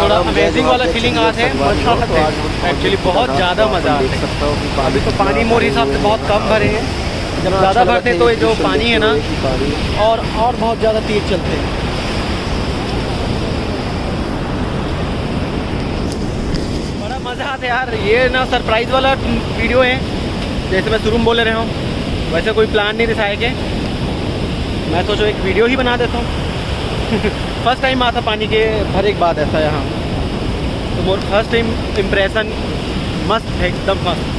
थोड़ा अमेजिंग वाला फीलिंग आते हैं एक्चुअली, बहुत ज़्यादा मज़ा आता है। अभी तो पानी मोर हिसाब से बहुत कम भरे हैं, जब ज़्यादा भरते तो ये जो पानी है ना और बहुत ज़्यादा तेज़ चलते हैं। बड़ा मज़ा आता है यार। ये ना सरप्राइज़ वाला वीडियो है, जैसे मैं शुरू में बोल रहा हूँ, वैसे कोई प्लान नहीं दिखाया कि मैं सोचो एक वीडियो ही बना देता हूँ। फर्स्ट टाइम आता पानी के भरे के बाद ऐसा यहाँ, तो मोर फर्स्ट टाइम इम्प्रेशन मस्त है, एकदम मस्त।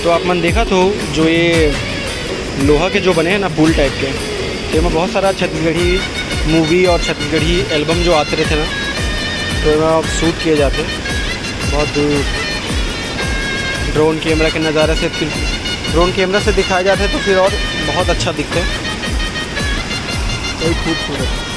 तो आप मन देखा तो जो ये लोहा के जो बने हैं ना पुल टाइप के, तो इसमें बहुत सारा छत्तीसगढ़ी मूवी और छत्तीसगढ़ी एल्बम जो आते रहते ना, तो इसमें शूट किए जाते बहुत दूर ड्रोन कैमरा के नज़ारे से, फिर ड्रोन कैमरा से दिखाए जाते तो फिर और बहुत अच्छा दिखते, वही खूबसूरत।